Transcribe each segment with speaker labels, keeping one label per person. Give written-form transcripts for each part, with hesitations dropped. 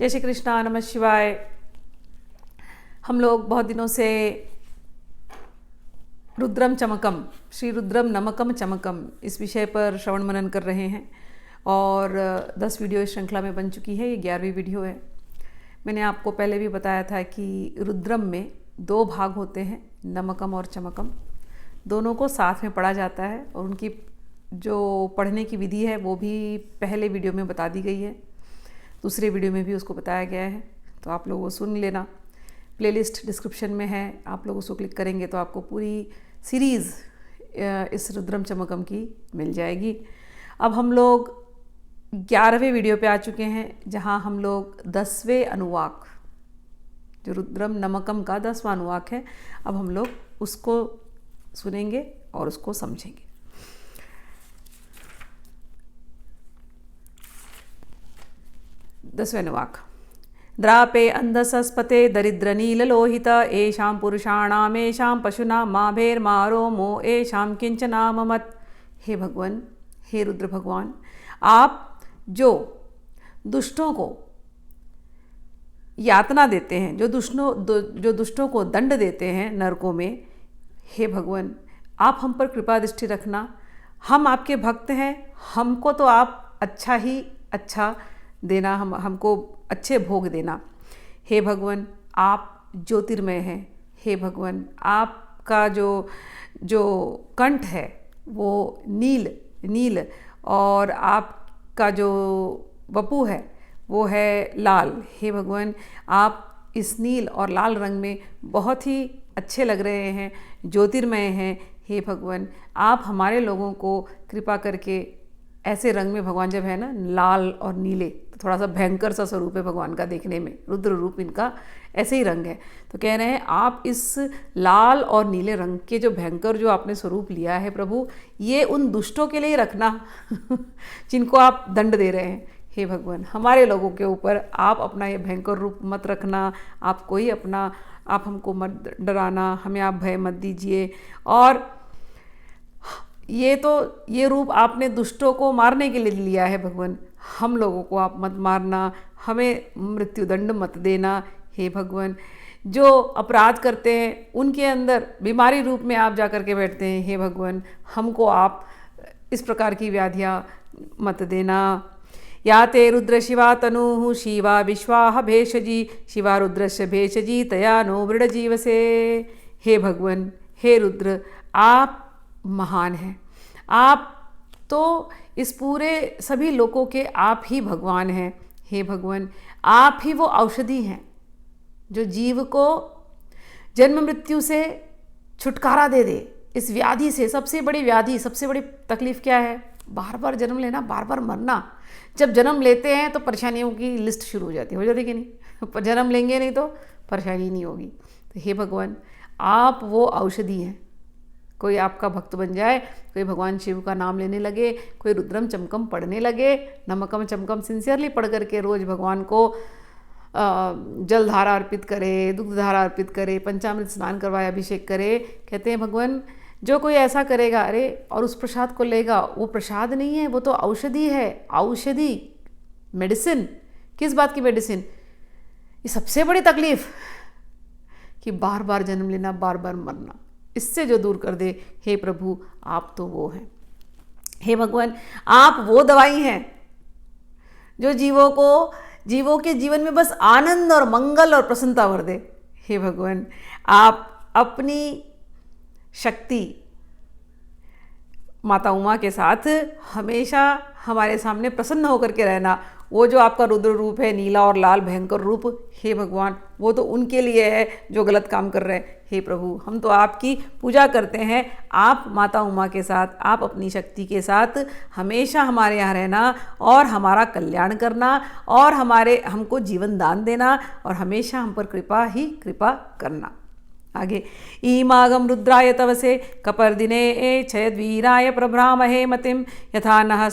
Speaker 1: जय श्री कृष्णा, नमः शिवाय। हम लोग बहुत दिनों से रुद्रम चमकम, श्री रुद्रम नमकम चमकम, इस विषय पर श्रवण मनन कर रहे हैं और 10 वीडियो इस श्रृंखला में बन चुकी है। ये 11वीं वीडियो है। मैंने आपको पहले भी बताया था कि रुद्रम में 2 भाग होते हैं, नमकम और चमकम। दोनों को साथ में पढ़ा जाता है और उनकी जो पढ़ने की विधि है वो भी पहले वीडियो में बता दी गई है, दूसरे वीडियो में भी उसको बताया गया है। तो आप लोग वो सुन लेना, प्लेलिस्ट डिस्क्रिप्शन में है, आप लोग उसको क्लिक करेंगे तो आपको पूरी सीरीज़ इस रुद्रम चमकम की मिल जाएगी। अब हम लोग 11वें वीडियो पे आ चुके हैं, जहां हम लोग 10वें अनुवाक, जो रुद्रम नमकम का 10वां अनुवाक है, अब हम लोग उसको सुनेंगे और उसको समझेंगे। दसवें अनुवाक। द्रापे अंधसस्पते दरिद्र नीललोहित एषां पुरुषाणामेषां पशूनां माभेर्मारोमो एषां किंचनाममत्। हे भगवान, हे रुद्र भगवान, आप जो दुष्टों को यातना देते हैं, जो दुष्टों को दंड देते हैं नरकों में, हे भगवान आप हम पर कृपा दृष्टि रखना। हम आपके भक्त हैं, हमको तो आप अच्छा ही अच्छा देना, हमको अच्छे भोग देना। हे भगवान आप ज्योतिर्मय हैं। हे भगवान आपका जो कंठ है वो नील और आपका जो वपु है वो है लाल। हे भगवान आप इस नील और लाल रंग में बहुत ही अच्छे लग रहे हैं, ज्योतिर्मय हैं। हे भगवान आप हमारे लोगों को कृपा करके ऐसे रंग में, भगवान जब है ना लाल और नीले, तो थोड़ा सा भयंकर सा स्वरूप है भगवान का देखने में, रुद्र रूप इनका ऐसे ही रंग है। तो कह रहे हैं आप इस लाल और नीले रंग के जो भयंकर जो आपने स्वरूप लिया है प्रभु, ये उन दुष्टों के लिए रखना जिनको आप दंड दे रहे हैं। हे भगवान हमारे लोगों के ऊपर आप अपना ये भयंकर रूप मत रखना, आप हमको मत डराना, हमें आप भय मत दीजिए। और ये रूप आपने दुष्टों को मारने के लिए लिया है भगवान, हम लोगों को आप मत मारना, हमें मृत्युदंड मत देना। हे भगवान जो अपराध करते हैं उनके अंदर बीमारी रूप में आप जा कर के बैठते हैं। हे भगवान हमको आप इस प्रकार की व्याधियाँ मत देना। या ते रुद्र शिवा तनु शिवा विश्वाह भेषजी शिवा रुद्रस्य भेषजी तया नो वृड जीवसे। हे भगवान हे रुद्र आप महान हैं, आप तो इस पूरे सभी लोकों के आप ही भगवान हैं। हे भगवान आप ही वो औषधि हैं जो जीव को जन्म मृत्यु से छुटकारा दे दे, इस व्याधि से। सबसे बड़ी व्याधि, सबसे बड़ी तकलीफ़ क्या है? बार बार जन्म लेना, बार बार मरना। जब जन्म लेते हैं तो परेशानियों की लिस्ट शुरू हो जाती कि नहीं, जन्म लेंगे नहीं तो परेशानी नहीं होगी। तो हे भगवान आप वो औषधि हैं। कोई आपका भक्त बन जाए, कोई भगवान शिव का नाम लेने लगे, कोई रुद्रम चमकम पढ़ने लगे, नमकम चमकम सिंसियरली पढ़ करके रोज़ भगवान को जल धारा अर्पित करे, दुग्ध धारा अर्पित करे, पंचामृत स्नान करवाए, अभिषेक करे। कहते हैं भगवान जो कोई ऐसा करेगा, अरे और उस प्रसाद को लेगा, वो प्रसाद नहीं है, वो तो औषधि है। औषधि, मेडिसिन। किस बात की मेडिसिन? ये सबसे बड़ी तकलीफ कि बार बार जन्म लेना, बार बार मरना, इससे जो दूर कर दे। हे प्रभु आप तो वो हैं। हे भगवान आप वो दवाई हैं जो जीवों के जीवन में बस आनंद और मंगल और प्रसन्नता भर दे। हे भगवान आप अपनी शक्ति माता उमा के साथ हमेशा हमारे सामने प्रसन्न होकर के रहना। वो जो आपका रुद्र रूप है, नीला और लाल भयंकर रूप, हे भगवान वो तो उनके लिए है जो गलत काम कर रहे हैं। हे प्रभु हम तो आपकी पूजा करते हैं, आप माता उमा के साथ, आप अपनी शक्ति के साथ हमेशा हमारे यहाँ रहना और हमारा कल्याण करना और हमको जीवन दान देना और हमेशा हम पर कृपा ही कृपा करना। आगे ईमागम रुद्राय तवसे कपर्दिने छयद्वीराय प्रभ्रामहे मतिम यथा नः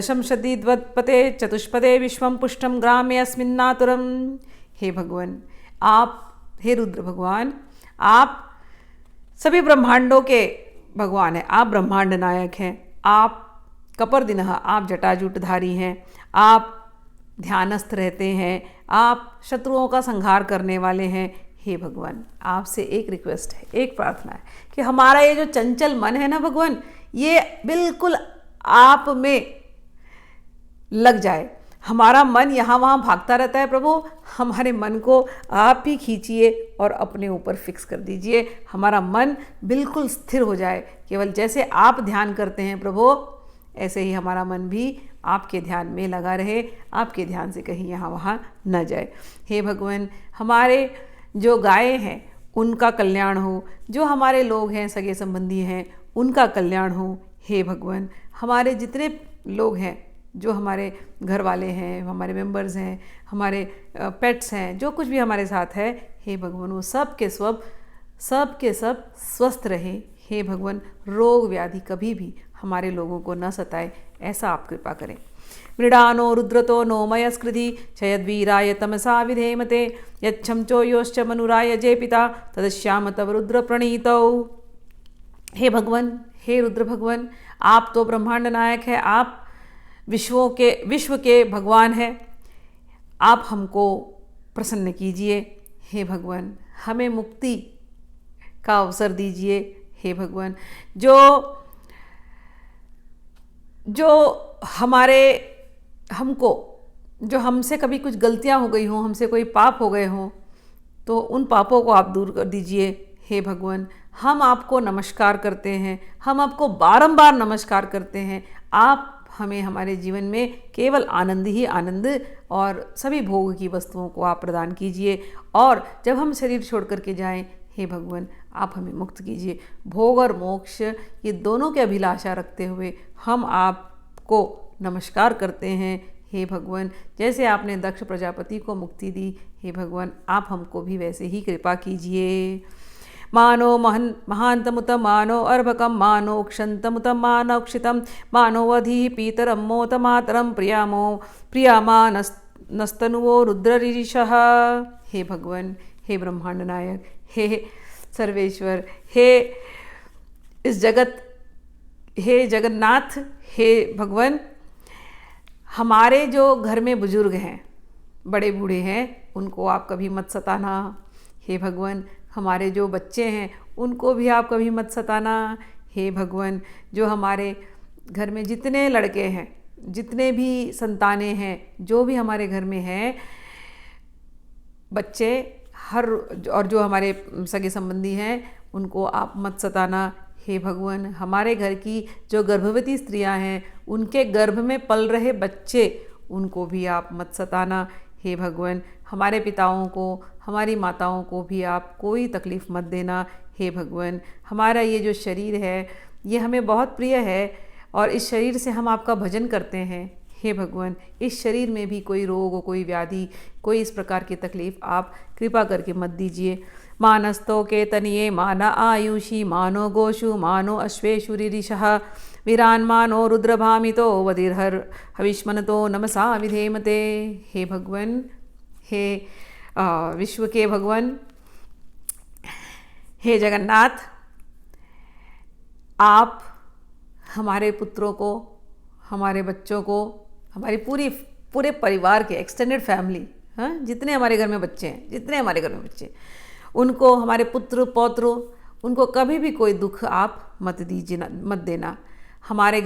Speaker 1: शमशदीद्वत्पते चतुष्पदे विश्वं पुष्टं ग्रामे अस्मिन्नातुरम। हे भगवान आप, हे रुद्र भगवान आप सभी ब्रह्मांडों के भगवान हैं, आप ब्रह्मांड नायक हैं, आप कपर्दिनः आप जटाजूटधारी हैं, आप ध्यानस्थ रहते हैं, आप शत्रुओं का संहार करने वाले हैं। हे भगवान, आपसे एक रिक्वेस्ट है, एक प्रार्थना है कि हमारा ये जो चंचल मन है ना भगवान, ये बिल्कुल आप में लग जाए। हमारा मन यहाँ वहाँ भागता रहता है प्रभु, हमारे मन को आप ही खींचिए और अपने ऊपर फिक्स कर दीजिए। हमारा मन बिल्कुल स्थिर हो जाए। केवल जैसे आप ध्यान करते हैं प्रभु, ऐसे ही हमारा मन भी आपके ध्यान में लगा रहे, आपके ध्यान से कहीं यहाँ वहाँ न जाए। हे भगवान, हमारे जो गाय हैं उनका कल्याण हो, जो हमारे लोग हैं सगे संबंधी हैं उनका कल्याण हो। हे भगवान, हमारे जितने लोग हैं, जो हमारे घर वाले हैं, हमारे मेंबर्स हैं, हमारे पेट्स हैं, जो कुछ भी हमारे साथ है, हे भगवान वो सब के सब स्वस्थ रहें। हे भगवान, रोग व्याधि कभी भी हमारे लोगों को न सताए, ऐसा आप कृपा करें। मृडानो रुद्रतो नो मयस्कृति चयद्वीराय तमसा विधेमते यच्छंचो योश्च मनुराय जय पिता तदश्याम तव रुद्र प्रणीतौ। हे भगवान, हे रुद्र भगवान, आप तो ब्रह्मांड नायक है, आप विश्व के भगवान हैं। आप हमको प्रसन्न कीजिए। हे भगवान, हमें मुक्ति का अवसर दीजिए। हे भगवान, जो हमसे कभी कुछ गलतियां हो गई हों, हमसे कोई पाप हो गए हों, तो उन पापों को आप दूर कर दीजिए। हे भगवान, हम आपको नमस्कार करते हैं, हम आपको बारंबार नमस्कार करते हैं। आप हमें हमारे जीवन में केवल आनंद ही आनंद और सभी भोग की वस्तुओं को आप प्रदान कीजिए। और जब हम शरीर छोड़ करके जाएं, हे भगवान, आप हमें मुक्त कीजिए। भोग और मोक्ष ये दोनों की अभिलाषा रखते हुए हम आपको नमस्कार करते हैं। हे भगवान, जैसे आपने दक्ष प्रजापति को मुक्ति दी, हे भगवान आप हमको भी वैसे ही कृपा कीजिए। मानो महान्तमुत मानो अर्भकं मानो क्षन्तमुत मानो क्षितं मानो वधि पीतरं मोत मातरं प्रियामा नस्तनुवो रुद्ररीरिषः। हे भगवान, हे ब्रह्मांड नायक, हे सर्वेश्वर, हे जगन्नाथ, हे भगवान, हमारे जो घर में बुजुर्ग हैं, बड़े बूढ़े हैं, उनको आप कभी मत सताना। हे भगवान, हमारे जो बच्चे हैं उनको भी आप कभी मत सताना। हे भगवान, जो हमारे घर में जितने लड़के हैं, जितने भी संतानें हैं, जो भी हमारे घर में हैं बच्चे, और जो हमारे सगे संबंधी हैं, उनको आप मत सताना। हे भगवान, हमारे घर की जो गर्भवती स्त्रियां हैं, उनके गर्भ में पल रहे बच्चे, उनको भी आप मत सताना। हे भगवान, हमारे पिताओं को, हमारी माताओं को भी आप कोई तकलीफ़ मत देना। हे भगवान, हमारा ये जो शरीर है ये हमें बहुत प्रिय है और इस शरीर से हम आपका भजन करते हैं। हे भगवान, इस शरीर में भी कोई रोग, कोई व्याधि, कोई इस प्रकार की तकलीफ़ आप कृपा करके मत दीजिए। मानस्तो के तनिये मान आयुषी मानो गोषु मानो अश्वेषु रिरिषः वीरान मानो रुद्रभामितो वदिर्हर हविष्मनतो नमसा विधेमते। हे भगवान, हे विश्व के भगवान, हे जगन्नाथ, आप हमारे पुत्रों को, हमारे बच्चों को, हमारी पूरे परिवार के एक्सटेंडेड फैमिली, जितने हमारे घर में बच्चे हैं, उनको, हमारे पुत्र पौत्र, उनको कभी भी कोई दुख आप मत देना। हमारे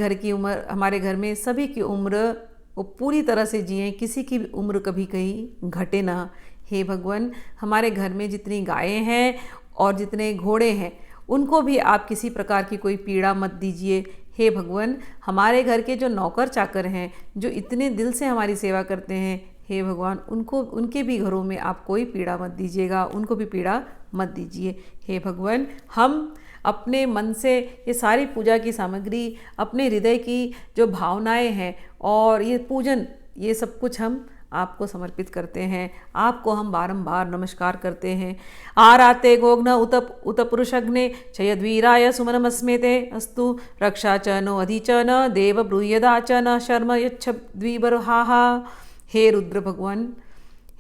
Speaker 1: घर में सभी की उम्र वो पूरी तरह से जिए, किसी की भी उम्र कभी कहीं घटे ना। हे भगवान, हमारे घर में जितनी गायें हैं और जितने घोड़े हैं, उनको भी आप किसी प्रकार की कोई पीड़ा मत दीजिए। हे भगवान, हमारे घर के जो नौकर चाकर हैं, जो इतने दिल से हमारी सेवा करते हैं, हे भगवान, उनके भी घरों में आप कोई पीड़ा मत दीजिएगा, उनको भी पीड़ा मत दीजिए। हे भगवान, हम अपने मन से ये सारी पूजा की सामग्री, अपने हृदय की जो भावनाएं हैं और ये पूजन, ये सब कुछ हम आपको समर्पित करते हैं। आपको हम बारंबार नमस्कार करते हैं। आराते गोग्न उत पुरुषग्ने चयद्वीराय सुमनमस्मेते अस्तु रक्षा च नो अधि च न देव ब्रूयदा च न शर्म यच्छ द्विबर्हाहा। हे रुद्र भगवान,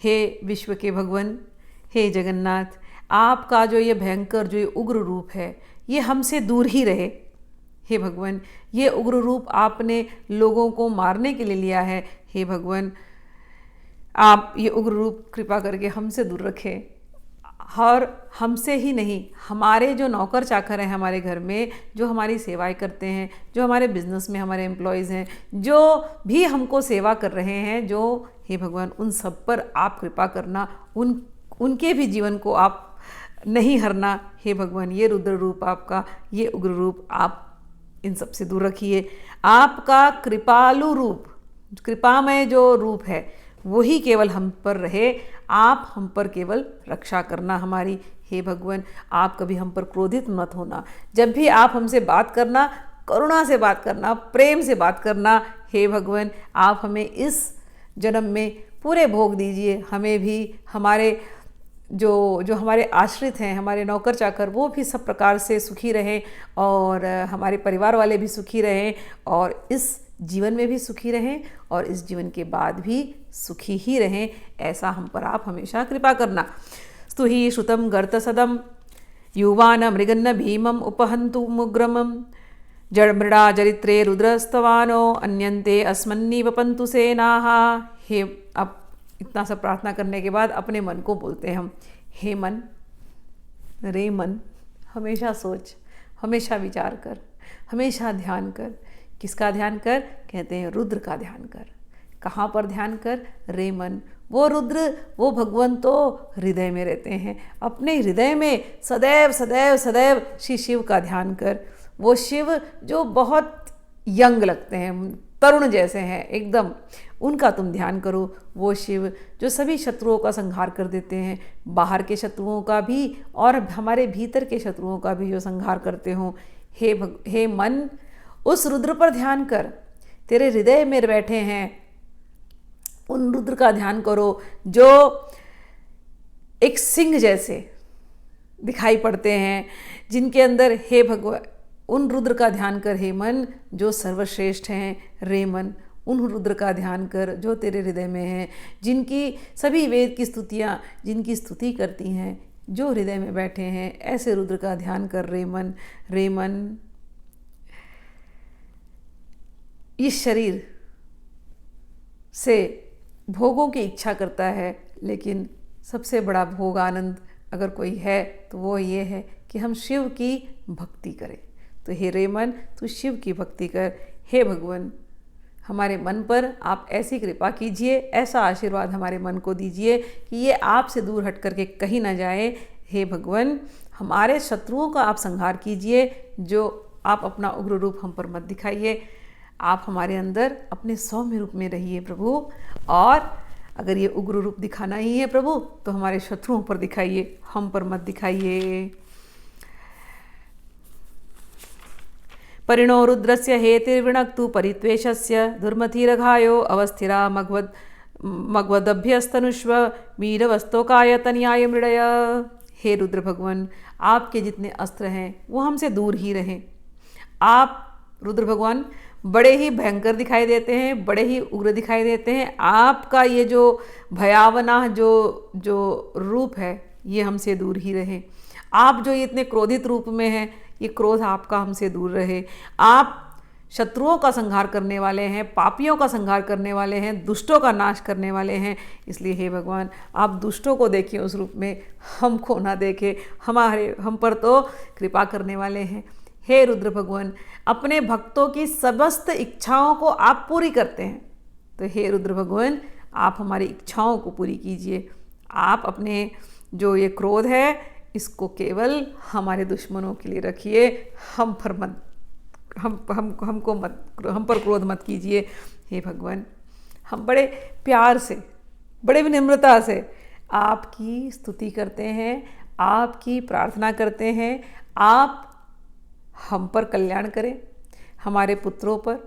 Speaker 1: हे विश्व के भगवान, हे जगन्नाथ, आपका जो ये भयंकर, जो ये उग्र रूप है, ये हमसे दूर ही रहे। हे भगवान, ये उग्र रूप आपने लोगों को मारने के लिए लिया है। हे भगवान, आप ये उग्र रूप कृपा करके हमसे दूर रखें, और हमसे ही नहीं, हमारे जो नौकर चाकर हैं हमारे घर में, जो हमारी सेवाएं करते हैं, जो हमारे बिजनेस में हमारे एम्प्लॉयज़ हैं, जो भी हमको सेवा कर रहे हैं, जो हे भगवान उन सब पर आप कृपा करना, उनके भी जीवन को आप नहीं हरना। हे भगवान ये रुद्र रूप आपका, ये उग्र रूप आप इन सब से दूर रखिए। आपका कृपालु रूप, कृपामय जो रूप है वही केवल हम पर रहे, आप हम पर केवल रक्षा करना हमारी। हे भगवान आप कभी हम पर क्रोधित मत होना, जब भी आप हमसे बात करना करुणा से बात करना, प्रेम से बात करना। हे भगवान आप हमें इस जन्म में पूरे भोग दीजिए, हमें भी, हमारे जो हमारे आश्रित हैं, हमारे नौकर चाकर, वो भी सब प्रकार से सुखी रहें, और हमारे परिवार वाले भी सुखी रहें, और इस जीवन में भी सुखी रहें, और इस जीवन के बाद भी सुखी ही रहें। ऐसा हम पर आप हमेशा कृपा करना। स्तुहि श्रुतं गर्तसदं युवान मृगन्न भीमम उपहन्तु मुग्रमं जड़मृड़ा जरित्रे रुद्रस्तवानो अन्यन्ते अस्मन्नी वपन्तु सेनाः। हे, अब इतना सब प्रार्थना करने के बाद अपने मन को बोलते हैं हम, हे मन, रे मन, हमेशा सोच, हमेशा विचार कर, हमेशा ध्यान कर। किसका ध्यान कर? कहते हैं रुद्र का ध्यान कर। कहाँ पर ध्यान कर? रे मन, वो रुद्र, वो भगवान तो हृदय में रहते हैं। अपने हृदय में सदैव सदैव सदैव श्री शिव का ध्यान कर। वो शिव जो बहुत यंग लगते हैं, तरुण जैसे हैं एकदम, उनका तुम ध्यान करो। वो शिव जो सभी शत्रुओं का संहार कर देते हैं, बाहर के शत्रुओं का भी और हमारे भीतर के शत्रुओं का भी जो संहार करते हों। हे मन, उस रुद्र पर ध्यान कर, तेरे हृदय में बैठे हैं, उन रुद्र का ध्यान करो जो एक सिंह जैसे दिखाई पड़ते हैं, जिनके अंदर, हे भगवान, उन रुद्र का ध्यान कर। हे मन जो सर्वश्रेष्ठ हैं, रे मन, उन रुद्र का ध्यान कर जो तेरे हृदय में हैं, जिनकी सभी वेद की स्तुतियाँ, जिनकी स्तुति करती हैं, जो हृदय में बैठे हैं, ऐसे रुद्र का ध्यान कर। रे मन, रे मन, इस शरीर से भोगों की इच्छा करता है, लेकिन सबसे बड़ा भोग आनंद अगर कोई है तो वो ये है कि हम शिव की भक्ति करें। तो हे रे मन, तू शिव की भक्ति कर। हे भगवान हमारे मन पर आप ऐसी कृपा कीजिए, ऐसा आशीर्वाद हमारे मन को दीजिए कि ये आपसे दूर हट करके कहीं ना जाए। हे भगवान हमारे शत्रुओं का आप संहार कीजिए, जो आप अपना उग्र रूप हम पर मत दिखाइए। आप हमारे अंदर अपने सौम्य रूप में रहिए प्रभु, और अगर ये उग्र रूप दिखाना ही है प्रभु तो हमारे शत्रुओं पर दिखाइए, हम पर मत दिखाइए। परिणो रुद्रस्य हेतिर्विणक्तु परित्वेषस्य दुर्मतिरघायो अवस्थिरा मग्वदभ्यस्तनुष्व मीरवस्तोकाय तन्याय मृडय। हे रुद्र भगवान, आपके जितने अस्त्र हैं वो हमसे दूर ही रहें। आप रुद्र भगवान बड़े ही भयंकर दिखाई देते हैं, बड़े ही उग्र दिखाई देते हैं। आपका ये जो भयावना जो रूप है ये हमसे दूर ही रहे। आप जो ये इतने क्रोधित रूप में हैं, ये क्रोध आपका हमसे दूर रहे। आप शत्रुओं का संहार करने वाले हैं, पापियों का संहार करने वाले हैं, दुष्टों का नाश करने वाले हैं। इसलिए हे भगवान आप दुष्टों को देखिए उस रूप में, हमको ना देखे, हम पर तो कृपा करने वाले हैं। हे रुद्र भगवान अपने भक्तों की समस्त इच्छाओं को आप पूरी करते हैं, तो हे रुद्र भगवान आप हमारी इच्छाओं को पूरी कीजिए। आप अपने जो ये क्रोध है इसको केवल हमारे दुश्मनों के लिए रखिए, हम पर क्रोध मत कीजिए। हे भगवान हम बड़े प्यार से, बड़े विनम्रता से आपकी स्तुति करते हैं, आपकी प्रार्थना करते हैं। आप हम पर कल्याण करें, हमारे पुत्रों पर,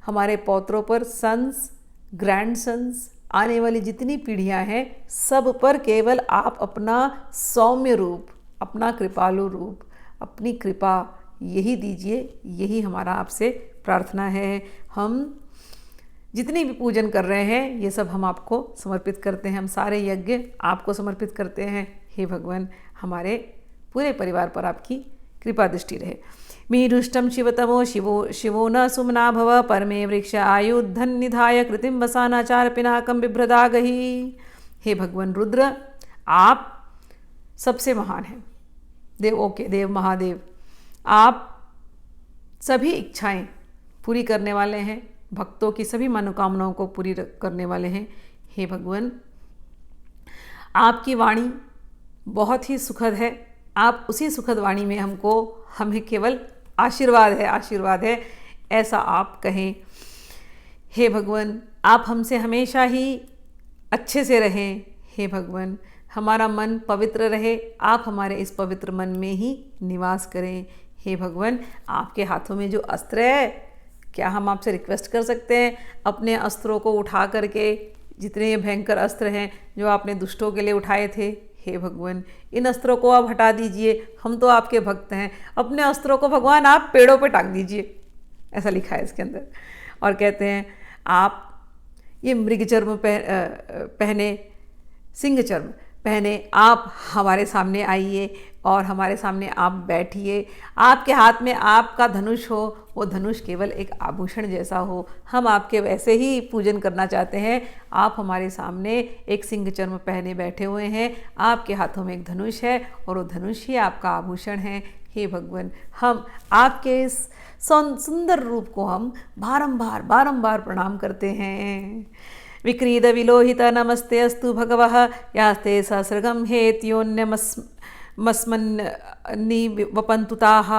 Speaker 1: हमारे पौत्रों पर, सन्स, ग्रैंडसन्स, आने वाली जितनी पीढ़ियां हैं सब पर केवल आप अपना सौम्य रूप, अपना कृपालु रूप, अपनी कृपा यही दीजिए। यही हमारा आपसे प्रार्थना है। हम जितनी भी पूजन कर रहे हैं ये सब हम आपको समर्पित करते हैं, हम सारे यज्ञ आपको समर्पित करते हैं। हे भगवान हमारे पूरे परिवार पर आपकी कृपा दृष्टि रहे। मीरुष्टम शिवतमो शिवो न सुमना भव परमे वृक्ष आयुधन निधाय कृतिम वसानाचार पिनाकम बिभ्रदागही। हे भगवान रुद्र, आप सबसे महान हैं। देव महादेव, आप सभी इच्छाएं पूरी करने वाले हैं, भक्तों की सभी मनोकामनाओं को पूरी करने वाले हैं। हे भगवान, आपकी वाणी बहुत ही सुखद है। आप उसी सुखद वाणी में हमें केवल आशीर्वाद है ऐसा आप कहें। हे भगवान, आप हमसे हमेशा ही अच्छे से रहें। हे भगवान, हमारा मन पवित्र रहे, आप हमारे इस पवित्र मन में ही निवास करें। हे भगवान, आपके हाथों में जो अस्त्र है, क्या हम आपसे रिक्वेस्ट कर सकते हैं अपने अस्त्रों को उठा करके, जितने भयंकर अस्त्र हैं जो आपने दुष्टों के लिए उठाए थे, हे भगवान इन अस्त्रों को आप हटा दीजिए। हम तो आपके भक्त हैं, अपने अस्त्रों को भगवान आप पेड़ों पे टांग दीजिए, ऐसा लिखा है इसके अंदर। और कहते हैं आप ये मृग चर्म पहने, सिंह चर्म पहने आप हमारे सामने आइए और हमारे सामने आप बैठिए। आपके हाथ में आपका धनुष हो, वो धनुष केवल एक आभूषण जैसा हो, हम आपके वैसे ही पूजन करना चाहते हैं। आप हमारे सामने एक सिंह चर्म पहने बैठे हुए हैं, आपके हाथों में एक धनुष है और वो धनुष ही आपका आभूषण है। हे भगवान, हम आपके इस सुंदर रूप को हम बारंबार प्रणाम करते हैं। विक्रीद विलोहित नमस्ते अस्तु भगवः यास्ते सहस्रगम हेत्योन्यमस्मन्नि वपन्तुताः।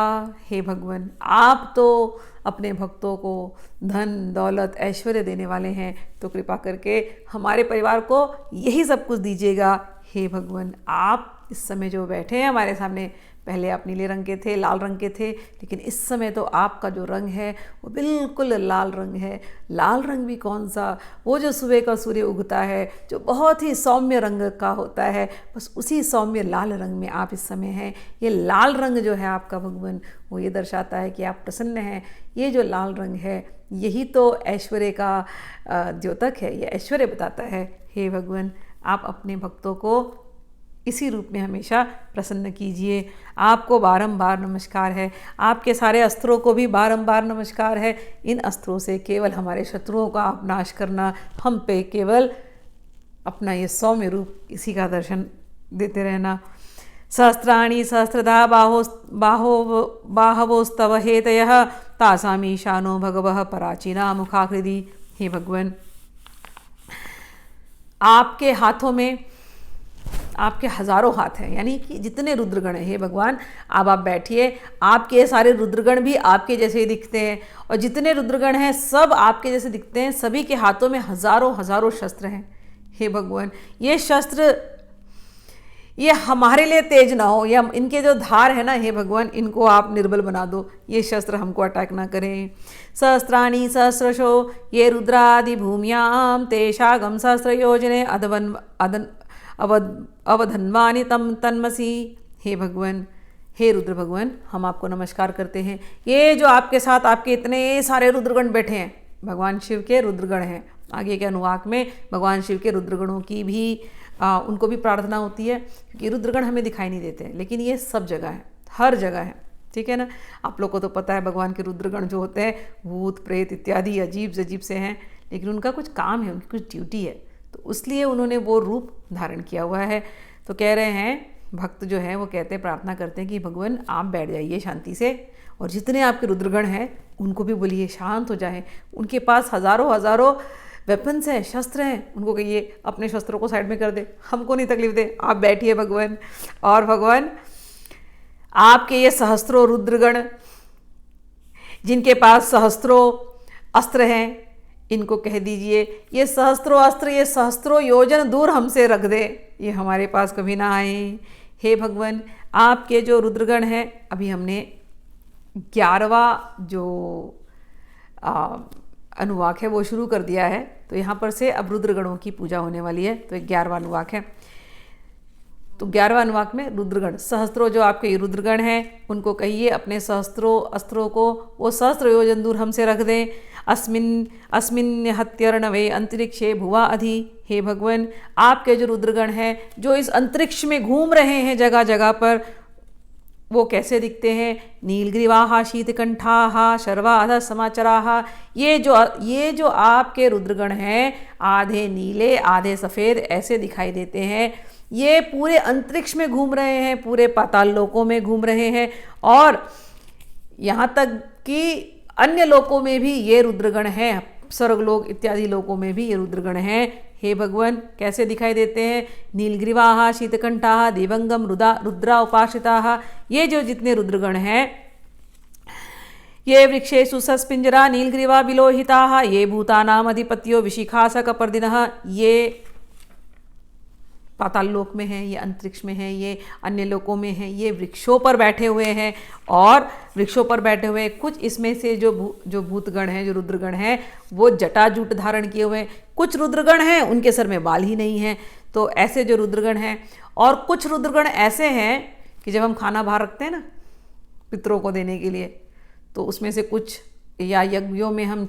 Speaker 1: हे भगवान, आप तो अपने भक्तों को धन दौलत ऐश्वर्य देने वाले हैं, तो कृपा करके हमारे परिवार को यही सब कुछ दीजिएगा। हे भगवान, आप इस समय जो बैठे हैं हमारे सामने, पहले आप नीले रंग के थे, लाल रंग के थे, लेकिन इस समय तो आपका जो रंग है वो बिल्कुल लाल रंग है। लाल रंग भी कौन सा, वो जो सुबह का सूर्य उगता है, जो बहुत ही सौम्य रंग का होता है, बस उसी सौम्य लाल रंग में आप इस समय हैं। ये लाल रंग जो है आपका भगवान, वो ये दर्शाता है कि आप प्रसन्न हैं। ये जो लाल रंग है, यही तो ऐश्वर्य का द्योतक है, ये ऐश्वर्य बताता है। हे भगवान, आप अपने भक्तों को इसी रूप में हमेशा प्रसन्न कीजिए। आपको बारंबार नमस्कार है, आपके सारे अस्त्रों को भी बारंबार नमस्कार है। इन अस्त्रों से केवल हमारे शत्रुओं का आप नाश करना, हम पे केवल अपना ये सौम्य रूप, इसी का दर्शन देते रहना। सहस्राणि सहस्रधा बाहवोस्तव हेतयः तासामीशानो भगवः पराचिना मुखाकृति। हे भगवान, आपके हाथों में आपके हजारों हाथ हैं, यानी कि जितने रुद्रगण हैं। हे भगवान, अब आप बैठिए, आपके सारे रुद्रगण भी आपके जैसे ही दिखते हैं, और जितने रुद्रगण हैं सब आपके जैसे दिखते हैं। सभी के हाथों में हजारों शस्त्र हैं। हे भगवान, ये शस्त्र ये हमारे लिए तेज ना हो, या इनके जो धार है ना, हे भगवान इनको आप निर्बल बना दो, ये शस्त्र हमको अटैक ना करें। सहस्राणि सहस्रशो ये रुद्रादि भूम्याम तेषागम सहस्र योजने अवधन्वानि तम तन्मसी। हे भगवान, हे रुद्र भगवान, हम आपको नमस्कार करते हैं। ये जो आपके साथ आपके इतने सारे रुद्रगण बैठे हैं, भगवान शिव के रुद्रगण हैं। आगे के अनुवाक में भगवान शिव के रुद्रगणों की भी उनको भी प्रार्थना होती है, क्योंकि रुद्रगण हमें दिखाई नहीं देते हैं, लेकिन ये सब जगह है, हर जगह है। ठीक है ना। आप लोग को तो पता है भगवान के रुद्रगण जो होते हैं भूत प्रेत इत्यादि अजीब से हैं, लेकिन उनका कुछ काम है, उनकी कुछ ड्यूटी है, तो इसलिए उन्होंने वो रूप धारण किया हुआ है। तो कह रहे हैं भक्त जो है वो कहते हैं, प्रार्थना करते हैं कि भगवान आप बैठ जाइए शांति से, और जितने आपके रुद्रगण हैं उनको भी बोलिए शांत हो जाएं। उनके पास हजारों वेपन्स हैं, शस्त्र हैं, उनको कहिए अपने शस्त्रों को साइड में कर दे, हमको नहीं तकलीफ दे, आप बैठिए भगवान। और भगवान आपके ये सहस्त्रों रुद्रगण जिनके पास सहस्त्रों अस्त्र हैं, इनको कह दीजिए ये सहस्त्रों अस्त्र, ये सहस्त्रों योजन दूर हमसे रख दे, ये हमारे पास कभी ना आए। हे भगवान, आपके जो रुद्रगण हैं, अभी हमने 11वां जो अनुवाक है वो शुरू कर दिया है, तो यहाँ पर से अब रुद्रगणों की पूजा होने वाली है। तो 11वां अनुवाक है, तो 11वां अनुवाक में रुद्रगण सहस्त्रों जो आपके रुद्रगण हैं उनको कहिए अपने सहस्त्रों अस्त्रों को वो सहस्त्र योजन दूर हमसे रख दें। अस्मिन् हत्यर्णवे अंतरिक्षे भुवा अधि। हे भगवान, आपके जो रुद्रगण हैं जो इस अंतरिक्ष में घूम रहे हैं जगह जगह पर, वो कैसे दिखते हैं? नीलग्रीवाः शीतकंठाः शर्वाः समाचराः। ये जो आपके रुद्रगण हैं, आधे नीले आधे सफ़ेद ऐसे दिखाई देते हैं। ये पूरे अंतरिक्ष में घूम रहे हैं, पूरे पाताल लोकों में घूम रहे हैं, और यहाँ तक कि अन्य लोकों में भी ये रुद्रगण हैं, स्वर्गलोक इत्यादि लोकों में भी ये रुद्रगण हैं। हे भगवान, कैसे दिखाई देते हैं? नीलग्रीवाः शीतकंठाः देवंगम रुद्रा उपासिताः। ये जो जितने रुद्रगण हैं, ये वृक्षेषु सस्पिंजरा नीलग्रीवा विलोहिताः, ये भूतानाम अधिपत्यो विशिखासकपर्दिनः। ये पाताल लोक में हैं, ये अंतरिक्ष में हैं, ये अन्य लोकों में हैं, ये वृक्षों पर बैठे हुए हैं। और वृक्षों पर बैठे हुए कुछ इसमें से जो भूतगण हैं, जो रुद्रगण हैं, वो जटाजूट धारण किए हुए हैं। कुछ रुद्रगण हैं उनके सर में बाल ही नहीं हैं। तो ऐसे जो रुद्रगण हैं, और कुछ रुद्रगण ऐसे हैं कि जब हम खाना बाहर रखते हैं ना पितरों को देने के लिए, तो उसमें से कुछ, या यज्ञों में हम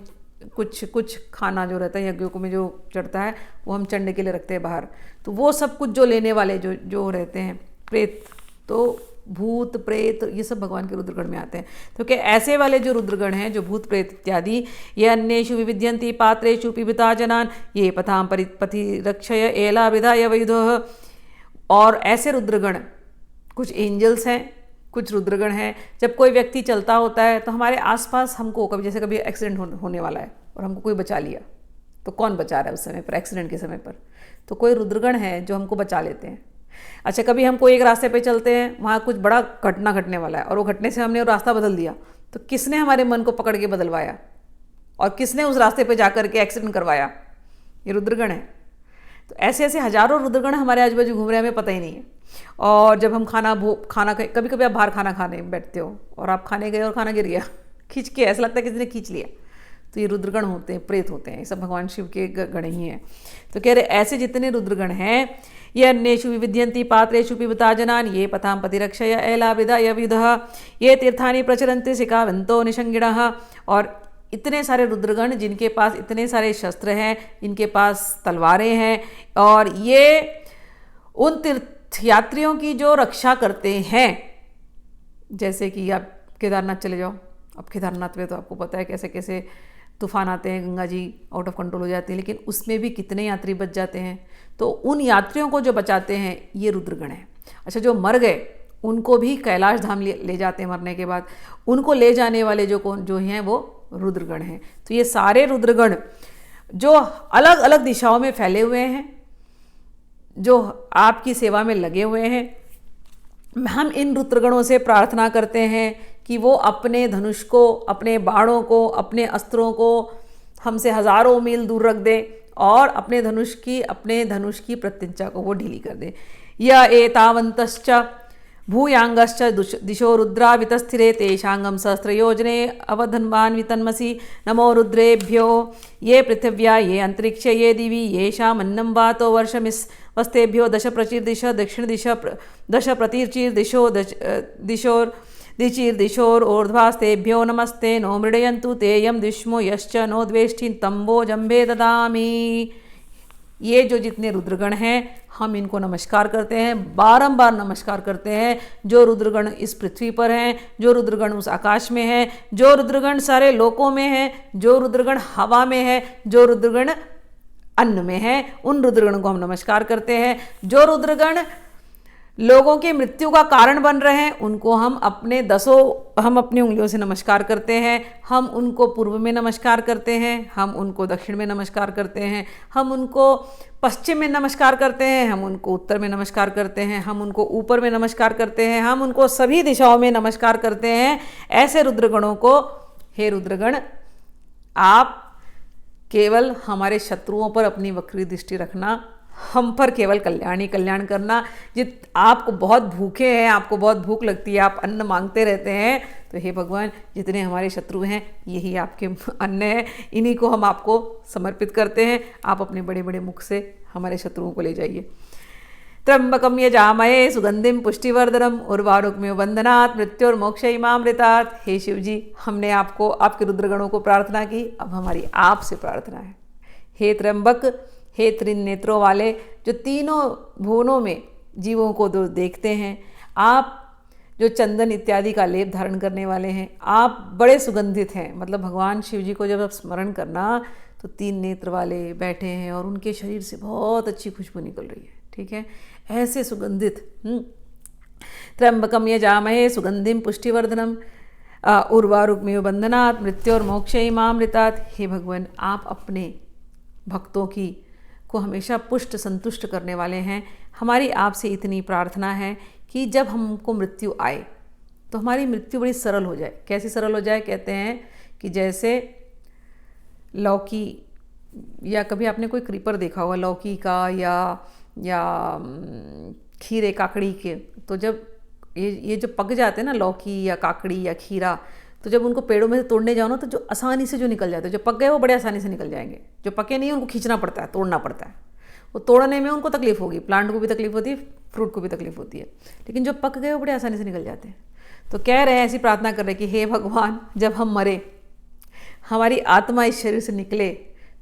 Speaker 1: कुछ खाना जो रहता है यज्ञों में जो चढ़ता है, वो हम चढ़ने के लिए रखते हैं बाहर। तो वो सब कुछ जो लेने वाले जो रहते हैं प्रेत, तो भूत प्रेत ये सब भगवान के रुद्रगण में आते हैं। तो क्या ऐसे वाले जो रुद्रगण हैं, जो भूत प्रेत इत्यादि, ये अन्येषु विविध्यन्ति पात्रेषु पिबता जनान, ये पथाम परिपथिरक्षय एला विधाय वैधः। और ऐसे रुद्रगण कुछ एंजल्स हैं, कुछ रुद्रगण हैं। जब कोई व्यक्ति चलता होता है तो हमारे आसपास हमको कभी एक्सीडेंट होने वाला है और हमको कोई बचा लिया, तो कौन बचा रहा है उस समय पर, एक्सीडेंट के समय पर? तो कोई रुद्रगण है जो हमको बचा लेते हैं। अच्छा, कभी हम कोई एक रास्ते पे चलते हैं, वहाँ कुछ बड़ा घटना घटने वाला है, और वो घटने से हमने वो रास्ता बदल दिया, तो किसने हमारे मन को पकड़ के बदलवाया और किसने उस रास्ते पे जाकर के एक्सीडेंट करवाया? ये रुद्रगण है। तो ऐसे ऐसे हजारों रुद्रगण हमारे आजू बाजू घूम रहे हैं, हमें पता ही नहीं है। और जब हम खाना कभी कभी आप बाहर खाना खाने बैठते हो और आप खाने गए और खाना गिर गया खींच के, ऐसा लगता है किसी ने खींच लिया, तो ये रुद्रगण होते हैं, प्रेत होते हैं। ये सब भगवान शिव के गण ही हैं। तो कह रहे ऐसे जितने रुद्रगण हैं, ये अन्येषु विविध्यन्ति पात्रेषु पिबता जनान, ये पथाम पतिरक्षय एलाविदा यविदः, ये तीर्थानि प्रचरन्ति सिकावन्तो निषंगिणः। और इतने सारे रुद्रगण जिनके पास इतने सारे शस्त्र हैं, इनके पास तलवारें हैं, और ये उन तीर्थयात्रियों की जो रक्षा करते हैं। जैसे कि आप केदारनाथ चले जाओ, अब केदारनाथ में तो आपको पता है कैसे कैसे तूफान आते हैं, Ganga ji out of control हो जाती है, लेकिन उसमें भी कितने यात्री बच जाते हैं। तो उन यात्रियों को जो बचाते हैं ये रुद्रगण हैं। अच्छा, जो मर गए उनको भी कैलाश धाम ले जाते हैं, मरने के बाद उनको ले जाने वाले जो हैं वो रुद्रगण हैं। तो ये सारे रुद्रगण जो अलग अलग दिशाओं में फैले हुए हैं, जो आपकी सेवा में लगे हुए हैं, हम इन रुद्रगणों से प्रार्थना करते हैं कि वो अपने धनुष को, अपने बाणों को, अपने अस्त्रों को हमसे हजारों मील दूर रख दें और अपने धनुष की प्रत्यंचा को वो ढीली कर दें। या एतावन्तश्च भूयांगश्च दिशो रुद्रा वितस्थिरे तेषांगम सहस्त्रयोजने अवधन्वान् वितन्मसि। नमो रुद्रेभ्यो ये पृथिव्या ये अंतरिक्षे ये दिवि येषामन्नं वातो वर्षमिस्वस्तेभ्यो दश प्रचिर्दिश दक्षिण दिश दश प्रतिर्चिर्दिशो दिशोर्ध्वास्तेभ्यो नमस्ते नो मृडयन्तु ते यं द्विष्मो यश्च नो द्वेष्टि तम्बो जम्बे ददामि। ये जो जितने रुद्रगण हैं हम इनको नमस्कार करते हैं, बारंबार नमस्कार करते हैं। जो रुद्रगण इस पृथ्वी पर हैं, जो रुद्रगण उस आकाश में हैं, जो रुद्रगण सारे लोकों में हैं, जो रुद्रगण हवा में है, जो रुद्रगण अन्न में है, उन रुद्रगण को हम नमस्कार करते हैं। जो रुद्रगण लोगों की मृत्यु का कारण बन रहे हैं उनको हम अपनी उंगलियों से नमस्कार करते हैं। हम उनको पूर्व में नमस्कार करते हैं, हम उनको दक्षिण में नमस्कार करते हैं, हम उनको पश्चिम में नमस्कार करते हैं, हम उनको उत्तर में नमस्कार करते हैं, हम उनको ऊपर में नमस्कार करते हैं, हम उनको सभी दिशाओं में नमस्कार करते हैं। ऐसे रुद्रगणों को, हे रुद्रगण, आप केवल हमारे शत्रुओं पर अपनी वक्री दृष्टि रखना, हम पर केवल कल्याण ही कल्याण करना। आपको बहुत भूखे हैं, आपको बहुत भूख लगती है, आप अन्न मांगते रहते हैं, तो हे भगवान जितने हमारे शत्रु हैं यही आपके अन्न है, इन्हीं को हम आपको समर्पित करते हैं। आप अपने बड़े बड़े मुख से हमारे शत्रुओं को ले जाइए। त्र्यंबकम यजामहे सुगंधिम पुष्टिवर्धनम उर्वारुकमिव बंधनात् मृत्युर्मोक्षयिमामृतात्। हे शिव जी, हमने आपको, आपके रुद्रगणों को प्रार्थना की, अब हमारी आपसे प्रार्थना है। हे त्र्यंबक, हे त्रिनेत्रों वाले, जो तीनों भुवनों में जीवों को देखते हैं, आप जो चंदन इत्यादि का लेप धारण करने वाले हैं, आप बड़े सुगंधित हैं। मतलब भगवान शिव जी को जब आप स्मरण करना तो 3 नेत्र वाले बैठे हैं और उनके शरीर से बहुत अच्छी खुशबू निकल रही है, ठीक है, ऐसे सुगंधित। त्र्यंबकम यजामहे सुगंधिम पुष्टिवर्धनम उर्वारुकमेव बंधनात् मृत्योर्मोक्षयिमामृतात्। हे भगवान, आप अपने भक्तों को हमेशा पुष्ट संतुष्ट करने वाले हैं। हमारी आपसे इतनी प्रार्थना है कि जब हमको मृत्यु आए तो हमारी मृत्यु बड़ी सरल हो जाए। कैसे सरल हो जाए? कहते हैं कि जैसे लौकी, या कभी आपने कोई क्रीपर देखा होगा लौकी का या खीरे काकड़ी के, तो जब ये जो पक जाते हैं ना लौकी या काकड़ी या खीरा, तो जब उनको पेड़ों में से तोड़ने जाओ ना तो जो आसानी से जो निकल जाते हैं, जो पक गए वो बड़े आसानी से निकल जाएंगे, जो पके नहीं उनको खींचना पड़ता है, तोड़ना पड़ता है। वो तोड़ने में उनको तकलीफ होगी, प्लांट को भी तकलीफ होती है, फ्रूट को भी तकलीफ होती है, लेकिन जो पक गए वो बड़े आसानी से निकल जाते हैं। तो कह रहे हैं, ऐसी प्रार्थना कर रहे हैं कि हे भगवान, जब हम मरे, हमारी आत्मा इस शरीर से निकले,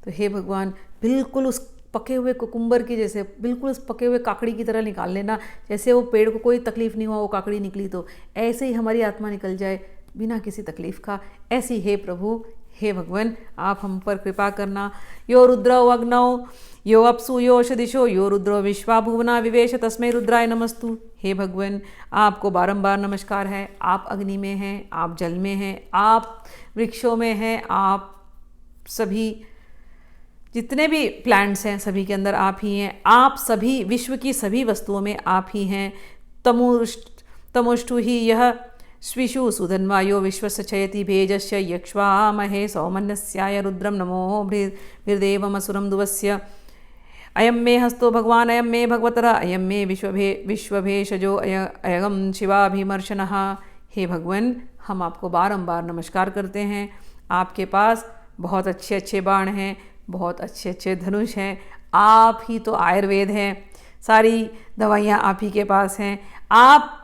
Speaker 1: तो हे भगवान बिल्कुल उस पके हुए कुकुम्बर की जैसे, बिल्कुल उस पके हुए काकड़ी की तरह निकाल लेना। जैसे वो पेड़ को कोई तकलीफ नहीं हुआ, वो काकड़ी निकली, तो ऐसे ही हमारी आत्मा निकल जाए बिना किसी तकलीफ का। ऐसी हे प्रभु, हे भगवान, आप हम पर कृपा करना। यो रुद्रौ अग्नौ यो अप्सु यो औषधिशो यो रुद्रो विश्वा भुवना विवेश तस्मै रुद्राय नमस्तु। हे भगवान, आपको बारंबार नमस्कार है। आप अग्नि में हैं, आप जल में हैं, आप वृक्षों में हैं, आप सभी जितने भी प्लांट्स हैं सभी के अंदर आप ही हैं। आप सभी विश्व की सभी वस्तुओं में आप ही हैं। तमुष्टु ही यह स्विषु सुधन्वायो विश्वस्य चयति भेजस्य यक्ष्वामहे सौमन्यस्याय रुद्रम नमो भृदेवमसुरम दुवस्य। अयम मे हस्तो भगवान अयम मे भगवतर अयम मे विश्वभेषजो अयगम शिवाभिमर्शनः। हे भगवान, हम आपको बारंबार नमस्कार करते हैं। आपके पास बहुत अच्छे अच्छे बाण हैं, बहुत अच्छे अच्छे धनुष हैं। आप ही तो आयुर्वेद हैं, सारी दवाइयाँ आप ही के पास हैं। आप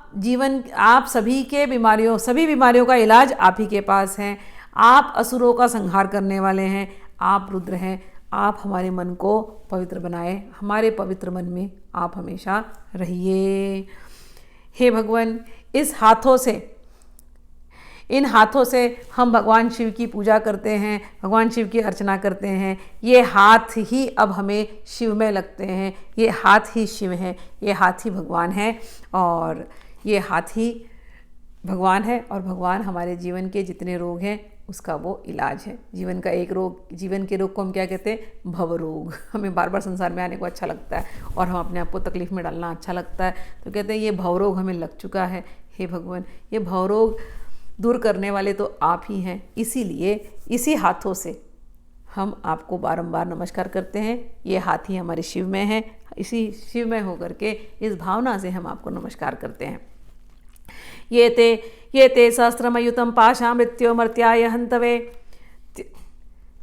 Speaker 1: सभी बीमारियों का इलाज आप ही के पास हैं। आप असुरों का संहार करने वाले हैं, आप रुद्र हैं। आप हमारे मन को पवित्र बनाए, हमारे पवित्र मन में आप हमेशा रहिए। हे भगवान, इन हाथों से हम भगवान शिव की पूजा करते हैं, भगवान शिव की अर्चना करते हैं। ये हाथ ही अब हमें शिवमय लगते हैं, ये हाथ ही शिव हैं, ये हाथ ही भगवान हैं, और ये हाथ ही भगवान है, और भगवान हमारे जीवन के जितने रोग हैं उसका वो इलाज है। जीवन के रोग को हम क्या कहते हैं? भव रोग। हमें बार बार संसार में आने को अच्छा लगता है और हम अपने आप को तकलीफ में डालना अच्छा लगता है, तो कहते हैं ये भव रोग हमें लग चुका है। हे भगवान, ये भव रोग दूर करने वाले तो आप ही हैं। इसीलिए इसी हाथों से हम आपको बारंबार नमस्कार करते हैं। ये हाथ ही हमारे शिव में हैं, इसी शिव में होकर के इस भावना से हम आपको नमस्कार करते हैं। ये ते सहस्रमयुतं पाशा मृत्योमर्त्याय हन्तवे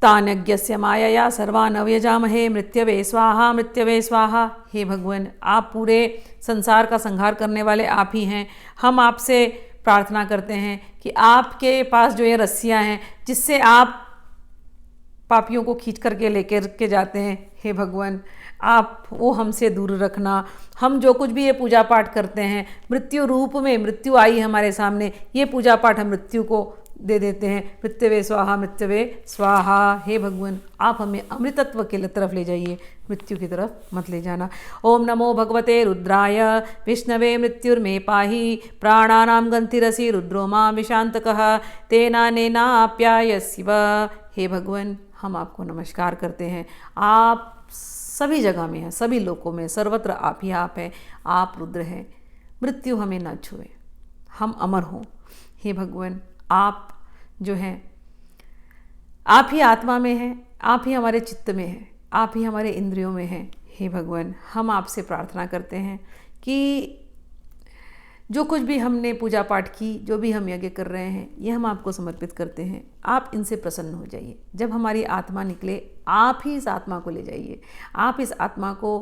Speaker 1: तान्यज्ञस्य मायया सर्वान् अव्यजामहे मृत्यवे स्वाहा मृत्यवे स्वाहा। हे भगवान, आप पूरे संसार का संहार करने वाले आप ही हैं। हम आपसे प्रार्थना करते हैं कि आपके पास जो ये रस्सियाँ हैं जिससे आप पापियों को खींच करके लेकर के जाते हैं, हे भगवान, आप वो हमसे दूर रखना। हम जो कुछ भी ये पूजा पाठ करते हैं, मृत्यु रूप में मृत्यु आई हमारे सामने, ये पूजा पाठ हम मृत्यु को दे देते हैं। मृत्यवे स्वाहा मृत्यवे स्वाहा। हे भगवान, आप हमें अमृतत्व के तरफ ले जाइए, मृत्यु की तरफ मत ले जाना। ओम नमो भगवते रुद्राय विष्णवे मृत्युर्मे पाहि प्राणानां गंथिरसि रुद्रो मां विशांतकः तेनानेनाप्याय शिव। हे भगवान, हम आपको नमस्कार करते हैं। आप सभी जगह में हैं, सभी लोकों में, सर्वत्र आप ही आप हैं। आप रुद्र हैं, मृत्यु हमें न छुए, हम अमर हों। हे भगवान, आप जो हैं, आप ही आत्मा में हैं, आप ही हमारे चित्त में हैं, आप ही हमारे इंद्रियों में हैं। हे भगवान, हम आपसे प्रार्थना करते हैं कि जो कुछ भी हमने पूजा पाठ की, जो भी हम यज्ञ कर रहे हैं, ये हम आपको समर्पित करते हैं। आप इनसे प्रसन्न हो जाइए। जब हमारी आत्मा निकले, आप ही इस आत्मा को ले जाइए। आप इस आत्मा को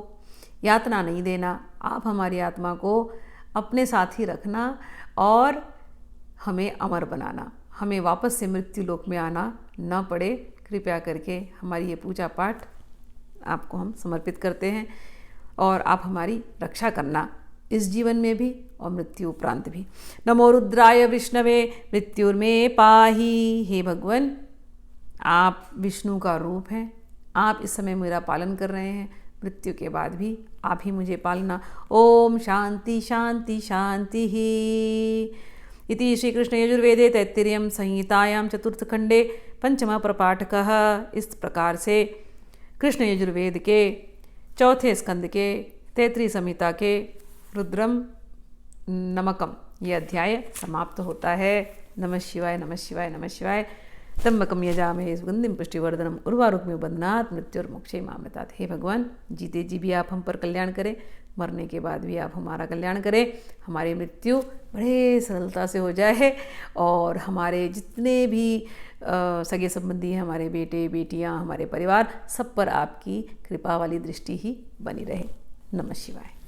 Speaker 1: यातना नहीं देना, आप हमारी आत्मा को अपने साथ ही रखना और हमें अमर बनाना, हमें वापस से मृत्यु लोक में आना न पड़े। कृपया करके हमारी ये पूजा पाठ आपको हम समर्पित करते हैं और आप हमारी रक्षा करना, इस जीवन में भी और मृत्यु उपरांत भी। नमो रुद्राय विष्णवे मृत्युर्मे पाही। हे भगवान, आप विष्णु का रूप हैं, आप इस समय मेरा पालन कर रहे हैं, मृत्यु के बाद भी आप ही मुझे पालना। ओम शांति शांति शांति ही। इति श्री कृष्ण यजुर्वेदे तैत्तिरीय संहितायां चतुर्थखंडे पंचम प्रपाठकः। इस प्रकार से कृष्ण यजुर्वेद के चौथे स्कंद के तैत्तिरीय संहिता के रुद्रम नमकम ये अध्याय समाप्त होता है। नमः शिवाय नमः शिवाय नमः शिवाय। त्र्यंबकम यजामहे सुगंधिम पुष्टिवर्धनम उर्वारुकमिव बंधनात् मृत्युर्मोक्षे मामृतात्। हे भगवान, जीते जी भी आप हम पर कल्याण करें, मरने के बाद भी आप हमारा कल्याण करें, हमारी मृत्यु बड़े सरलता से हो जाए और हमारे जितने भी सगे संबंधी हैं, हमारे बेटे बेटियां, हमारे परिवार, सब पर आपकी कृपा वाली दृष्टि ही बनी रहे। नमः शिवाय।